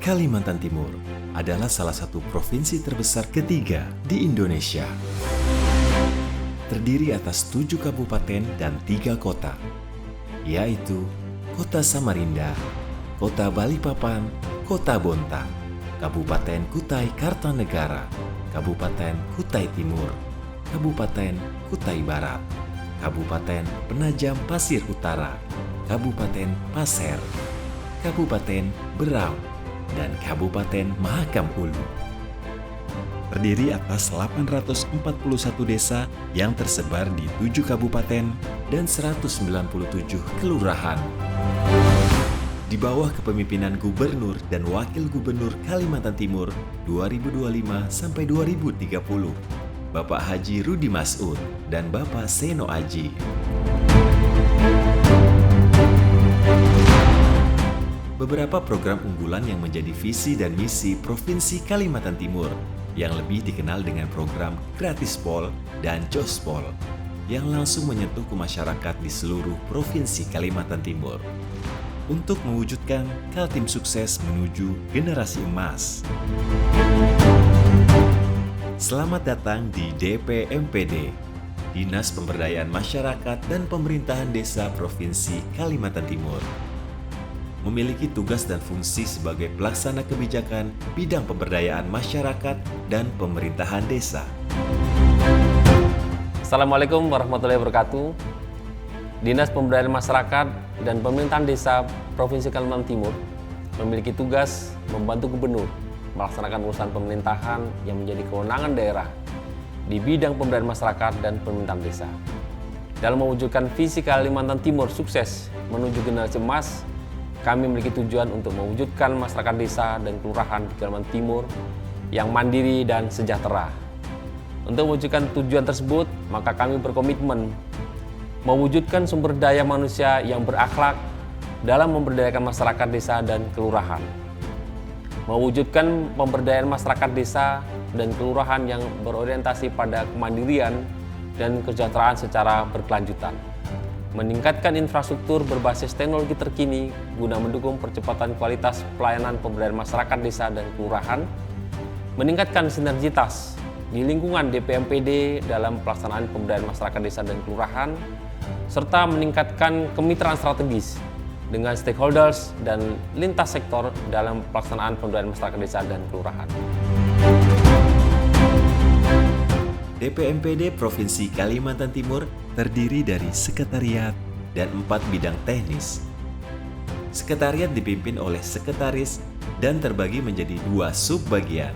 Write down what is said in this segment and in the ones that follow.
Kalimantan Timur adalah salah satu provinsi terbesar ketiga di Indonesia. Terdiri atas 7 kabupaten dan 3 kota, yaitu Kota Samarinda, Kota Balikpapan, Kota Bontang, Kabupaten Kutai Kartanegara, Kabupaten Kutai Timur, Kabupaten Kutai Barat, Kabupaten Penajam Pasir Utara, Kabupaten Pasir, Kabupaten Berau, dan Kabupaten Mahakam Ulu. Terdiri atas 841 desa yang tersebar di 7 kabupaten dan 197 kelurahan. Di bawah kepemimpinan Gubernur dan Wakil Gubernur Kalimantan Timur 2025 sampai 2030, Bapak Haji Rudi Mas'ud dan Bapak Seno Aji. Beberapa program unggulan yang menjadi visi dan misi Provinsi Kalimantan Timur yang lebih dikenal dengan program Gratispol dan Jospol yang langsung menyentuh ke masyarakat di seluruh Provinsi Kalimantan Timur untuk mewujudkan Kaltim sukses menuju generasi emas. Selamat datang di DPMPD, Dinas Pemberdayaan Masyarakat dan Pemerintahan Desa Provinsi Kalimantan Timur. Memiliki tugas dan fungsi sebagai pelaksana kebijakan bidang pemberdayaan masyarakat dan pemerintahan desa. Assalamualaikum warahmatullahi wabarakatuh. Dinas Pemberdayaan Masyarakat dan Pemerintahan Desa Provinsi Kalimantan Timur memiliki tugas membantu gubernur melaksanakan urusan pemerintahan yang menjadi kewenangan daerah di bidang pemberdayaan masyarakat dan pemerintahan desa. Dalam mewujudkan visi Kalimantan Timur sukses menuju generasi emas, kami memiliki tujuan untuk mewujudkan masyarakat desa dan kelurahan di Kalimantan Timur yang mandiri dan sejahtera. Untuk mewujudkan tujuan tersebut, maka kami berkomitmen mewujudkan sumber daya manusia yang berakhlak dalam memberdayakan masyarakat desa dan kelurahan. Mewujudkan pemberdayaan masyarakat desa dan kelurahan yang berorientasi pada kemandirian dan kesejahteraan secara berkelanjutan. Meningkatkan infrastruktur berbasis teknologi terkini guna mendukung percepatan kualitas pelayanan pemberdayaan masyarakat desa dan kelurahan, meningkatkan sinergitas di lingkungan DPMPD dalam pelaksanaan pemberdayaan masyarakat desa dan kelurahan, serta meningkatkan kemitraan strategis dengan stakeholders dan lintas sektor dalam pelaksanaan pemberdayaan masyarakat desa dan kelurahan. DPMPD Provinsi Kalimantan Timur terdiri dari sekretariat dan 4 bidang teknis. Sekretariat dipimpin oleh sekretaris dan terbagi menjadi 2 subbagian.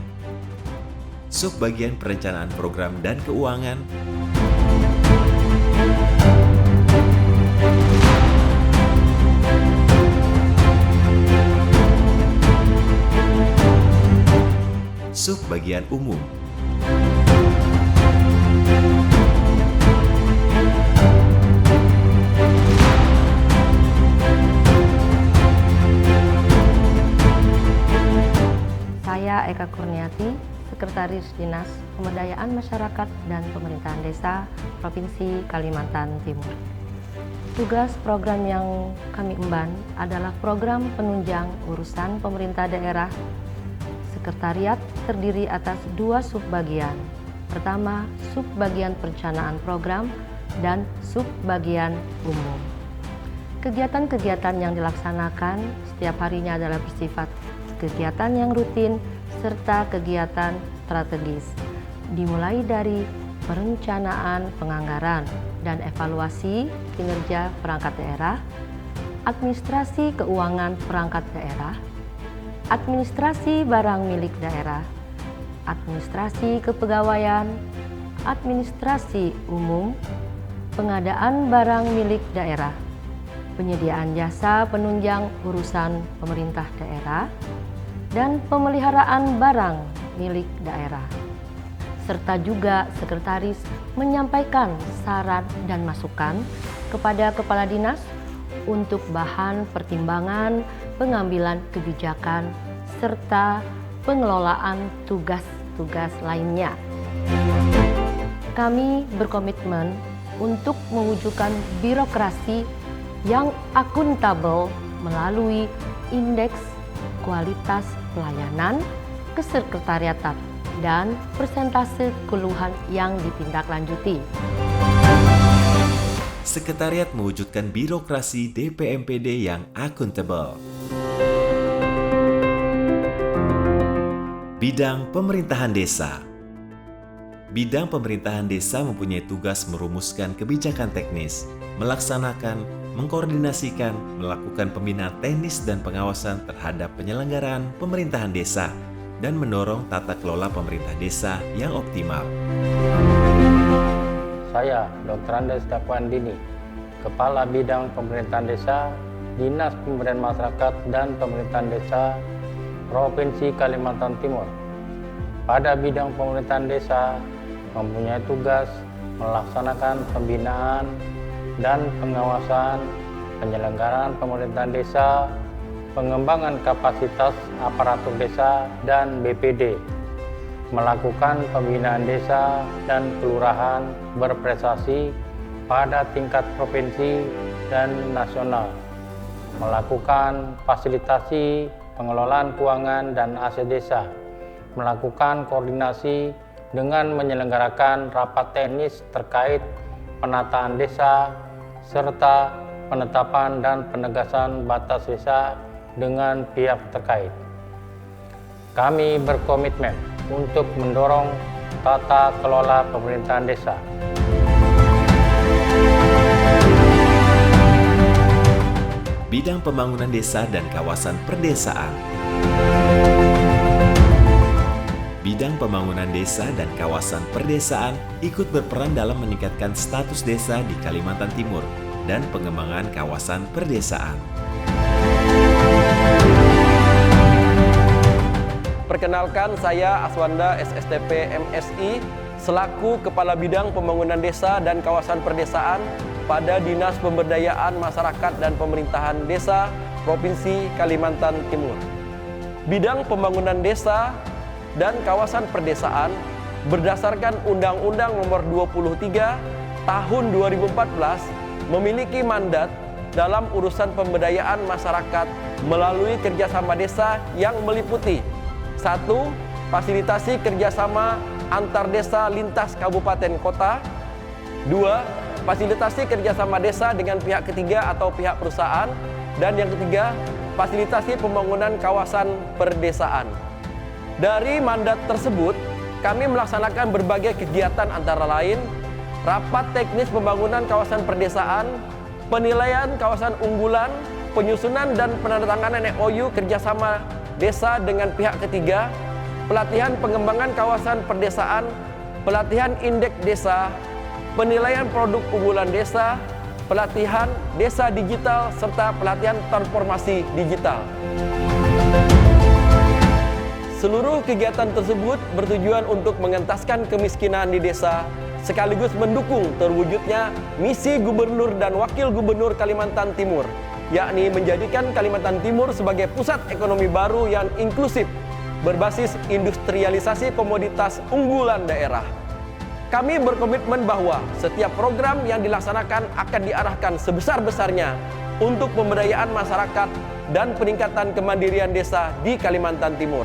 Subbagian perencanaan program dan keuangan, subbagian umum, Saya Eka Kurniati, Sekretaris Dinas Pemberdayaan Masyarakat dan Pemerintahan Desa Provinsi Kalimantan Timur. Tugas program yang kami emban adalah program penunjang urusan pemerintah daerah. Sekretariat terdiri atas 2 subbagian. Pertama, subbagian perencanaan program dan subbagian umum. Kegiatan-kegiatan yang dilaksanakan setiap harinya adalah bersifat kegiatan yang rutin serta kegiatan strategis, dimulai dari perencanaan penganggaran dan evaluasi kinerja perangkat daerah, administrasi keuangan perangkat daerah, administrasi barang milik daerah, administrasi kepegawaian, administrasi umum, pengadaan barang milik daerah, penyediaan jasa penunjang urusan pemerintah daerah, dan pemeliharaan barang milik daerah. Serta juga sekretaris menyampaikan saran dan masukan kepada kepala dinas untuk bahan pertimbangan pengambilan kebijakan serta pengelolaan tugas-tugas lainnya. Kami berkomitmen untuk mewujudkan birokrasi yang akuntabel melalui indeks kualitas pelayanan, kesekretariatan, dan persentase keluhan yang ditindaklanjuti. Sekretariat mewujudkan birokrasi DPMPD yang akuntabel. Bidang pemerintahan desa. Bidang pemerintahan desa mempunyai tugas merumuskan kebijakan teknis, melaksanakan, mengkoordinasikan, melakukan pembinaan teknis dan pengawasan terhadap penyelenggaraan pemerintahan desa, dan mendorong tata kelola pemerintah desa yang optimal. Saya, Dr. Andes Dakwandini, Kepala Bidang Pemerintahan Desa, Dinas Pemberdayaan Masyarakat dan Pemerintahan Desa, Provinsi Kalimantan Timur. Pada bidang pemerintahan desa, mempunyai tugas melaksanakan pembinaan dan pengawasan penyelenggaraan pemerintahan desa, pengembangan kapasitas aparatur desa dan BPD, melakukan pembinaan desa dan kelurahan berprestasi pada tingkat provinsi dan nasional, melakukan fasilitasi pengelolaan keuangan dan aset desa, melakukan koordinasi dengan menyelenggarakan rapat teknis terkait penataan desa, serta penetapan dan penegasan batas desa dengan pihak terkait. Kami berkomitmen untuk mendorong tata kelola pemerintahan desa. Bidang pembangunan desa dan kawasan perdesaan. Bidang pembangunan desa dan kawasan perdesaan ikut berperan dalam meningkatkan status desa di Kalimantan Timur dan pengembangan kawasan perdesaan. Perkenalkan, saya Aswanda SSTP MSI selaku Kepala Bidang Pembangunan Desa dan Kawasan Perdesaan pada Dinas Pemberdayaan Masyarakat dan Pemerintahan Desa Provinsi Kalimantan Timur. Bidang pembangunan desa dan kawasan perdesaan berdasarkan Undang-Undang Nomor 23 Tahun 2014 memiliki mandat dalam urusan pemberdayaan masyarakat melalui kerjasama desa yang meliputi 1. Fasilitasi kerjasama antar desa lintas kabupaten kota. 2. Fasilitasi kerjasama desa dengan pihak ketiga atau pihak perusahaan. Dan yang ketiga, fasilitasi pembangunan kawasan perdesaan. Dari mandat tersebut, kami melaksanakan berbagai kegiatan antara lain rapat teknis pembangunan kawasan perdesaan, penilaian kawasan unggulan, penyusunan dan penandatanganan MOU kerjasama desa dengan pihak ketiga, pelatihan pengembangan kawasan perdesaan, pelatihan indeks desa, penilaian produk unggulan desa, pelatihan desa digital, serta pelatihan transformasi digital. Seluruh kegiatan tersebut bertujuan untuk mengentaskan kemiskinan di desa, sekaligus mendukung terwujudnya misi Gubernur dan Wakil Gubernur Kalimantan Timur, yakni menjadikan Kalimantan Timur sebagai pusat ekonomi baru yang inklusif, berbasis industrialisasi komoditas unggulan daerah. Kami berkomitmen bahwa setiap program yang dilaksanakan akan diarahkan sebesar-besarnya untuk pemberdayaan masyarakat dan peningkatan kemandirian desa di Kalimantan Timur.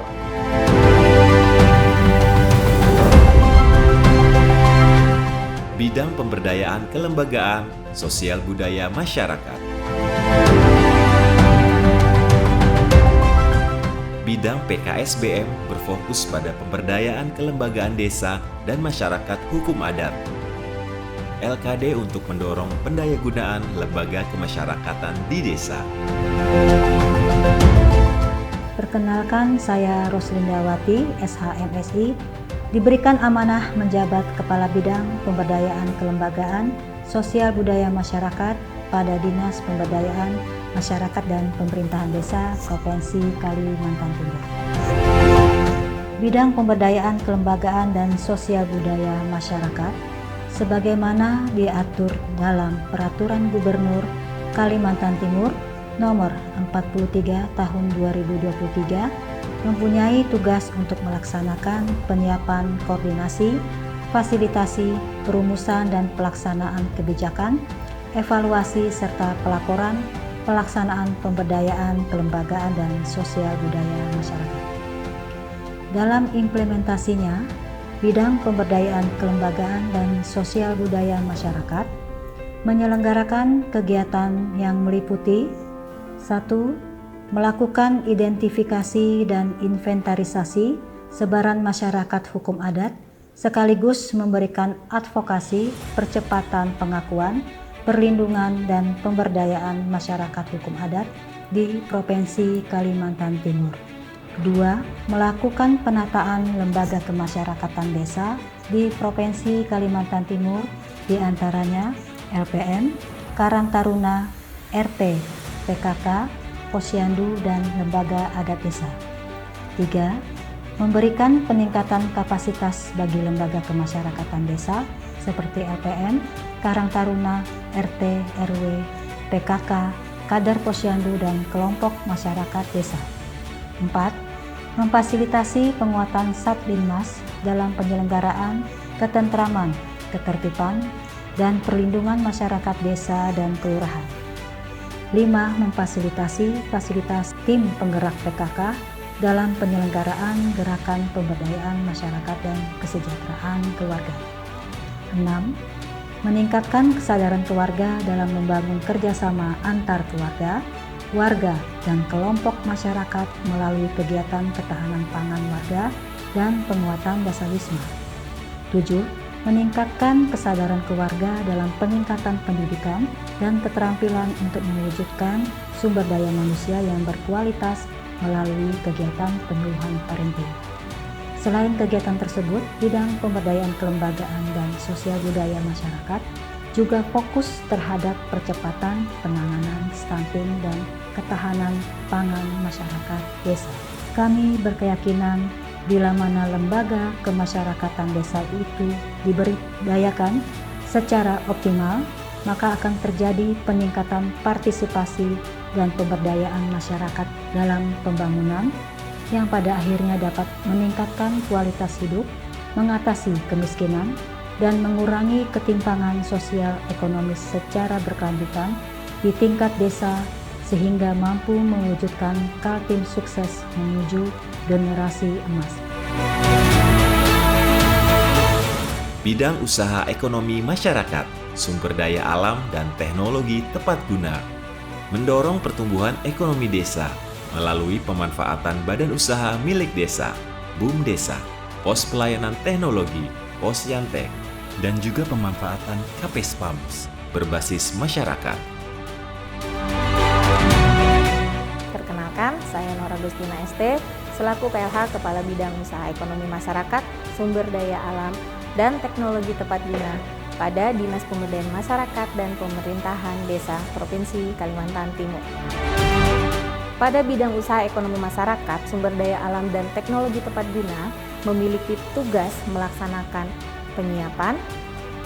Bidang pemberdayaan kelembagaan, sosial budaya masyarakat. Bidang PKSBM berfokus pada pemberdayaan kelembagaan desa dan masyarakat hukum adat. LKD untuk mendorong pendayagunaan lembaga kemasyarakatan di desa. Perkenalkan, saya Roslindawati, SHMSI, diberikan amanah menjabat Kepala Bidang Pemberdayaan Kelembagaan, Sosial Budaya Masyarakat pada Dinas Pemberdayaan Masyarakat dan Pemerintahan Desa Provinsi Kalimantan Timur. Bidang Pemberdayaan Kelembagaan dan Sosial Budaya Masyarakat sebagaimana diatur dalam Peraturan Gubernur Kalimantan Timur Nomor 43 Tahun 2023 mempunyai tugas untuk melaksanakan penyiapan koordinasi, fasilitasi, perumusan dan pelaksanaan kebijakan, evaluasi serta pelaporan pelaksanaan pemberdayaan kelembagaan dan sosial budaya masyarakat. Dalam implementasinya, bidang pemberdayaan kelembagaan dan sosial budaya masyarakat menyelenggarakan kegiatan yang meliputi 1. Melakukan identifikasi dan inventarisasi sebaran masyarakat hukum adat sekaligus memberikan advokasi percepatan pengakuan, perlindungan, dan pemberdayaan masyarakat hukum adat di Provinsi Kalimantan Timur. 2. Melakukan penataan lembaga kemasyarakatan desa di Provinsi Kalimantan Timur, diantaranya LPM, Karang Taruna, RT, PKK, Posyandu, dan lembaga adat desa. 3. Memberikan peningkatan kapasitas bagi lembaga kemasyarakatan desa seperti LPM, Karang Taruna, RT, RW, PKK, kader Posyandu, dan kelompok masyarakat desa. 4. Memfasilitasi penguatan Satlinmas dalam penyelenggaraan ketentraman, ketertiban, dan perlindungan masyarakat desa dan kelurahan. 5. Memfasilitasi fasilitas tim penggerak PKK dalam penyelenggaraan gerakan pemberdayaan masyarakat dan kesejahteraan keluarga. 6. Meningkatkan kesadaran keluarga dalam membangun kerjasama antar keluarga, warga, dan kelompok masyarakat melalui kegiatan ketahanan pangan warga dan penguatan Dasawisma. 7. Meningkatkan kesadaran keluarga dalam peningkatan pendidikan dan keterampilan untuk mewujudkan sumber daya manusia yang berkualitas melalui kegiatan penyuluhan parenting. Selain kegiatan tersebut, bidang pemberdayaan kelembagaan dan sosial budaya masyarakat juga fokus terhadap percepatan penanganan stunting dan ketahanan pangan masyarakat desa. Kami berkeyakinan bila mana lembaga kemasyarakatan desa itu diberdayakan secara optimal, maka akan terjadi peningkatan partisipasi dan pemberdayaan masyarakat dalam pembangunan yang pada akhirnya dapat meningkatkan kualitas hidup, mengatasi kemiskinan, dan mengurangi ketimpangan sosial ekonomis secara berkelanjutan di tingkat desa sehingga mampu mewujudkan Kaltim sukses menuju generasi emas. Bidang usaha ekonomi masyarakat, sumber daya alam, dan teknologi tepat guna mendorong pertumbuhan ekonomi desa melalui pemanfaatan badan usaha milik desa, BUMDesa, pos pelayanan teknologi, Posyantek, dan juga pemanfaatan KPSPAMS berbasis masyarakat. Perkenalkan, saya Nora Gustina ST, selaku PLH Kepala Bidang Usaha Ekonomi Masyarakat, Sumber Daya Alam, dan Teknologi Tepat Guna pada Dinas Pemberdayaan Masyarakat dan Pemerintahan Desa Provinsi Kalimantan Timur. Pada bidang usaha ekonomi masyarakat, sumber daya alam dan teknologi tepat guna memiliki tugas melaksanakan penyiapan,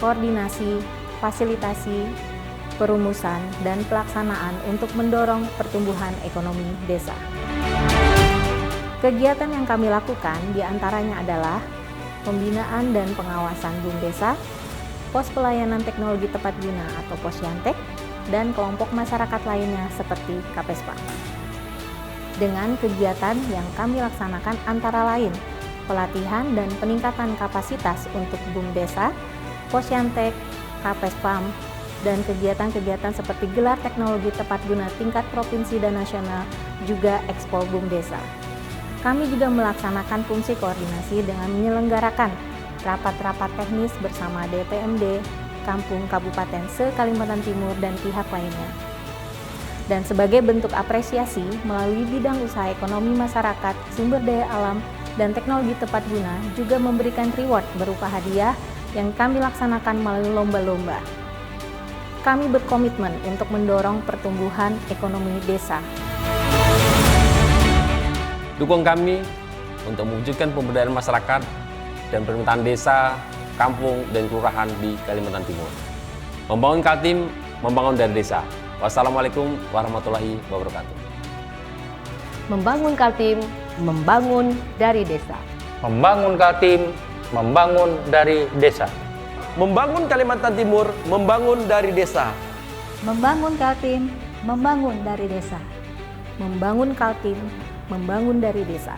koordinasi, fasilitasi, perumusan, dan pelaksanaan untuk mendorong pertumbuhan ekonomi desa. Kegiatan yang kami lakukan diantaranya adalah pembinaan dan pengawasan BUMDesa, pos pelayanan teknologi tepat guna atau Posyantek, dan kelompok masyarakat lainnya seperti KPSPA. Dengan kegiatan yang kami laksanakan antara lain pelatihan dan peningkatan kapasitas untuk BUMDesa, Posyantek, KPSPAM, dan kegiatan-kegiatan seperti gelar teknologi tepat guna tingkat provinsi dan nasional, juga Expo BUMDesa. Kami juga melaksanakan fungsi koordinasi dengan menyelenggarakan rapat-rapat teknis bersama DPMD, Kampung Kabupaten se-Kalimantan Timur, dan pihak lainnya. Dan sebagai bentuk apresiasi melalui bidang usaha ekonomi masyarakat, sumber daya alam, dan teknologi tepat guna juga memberikan reward berupa hadiah yang kami laksanakan melalui lomba-lomba. Kami berkomitmen untuk mendorong pertumbuhan ekonomi desa. Dukung kami untuk mewujudkan pemberdayaan masyarakat dan pemerintahan desa, kampung, dan kelurahan di Kalimantan Timur. Membangun Kaltim, membangun dari desa. Wassalamualaikum warahmatullahi wabarakatuh. Membangun Kaltim, membangun dari desa. Membangun Kaltim, membangun dari desa. Membangun Kalimantan Timur, membangun dari desa. Membangun Kaltim, membangun dari desa. Membangun Kaltim, membangun dari desa.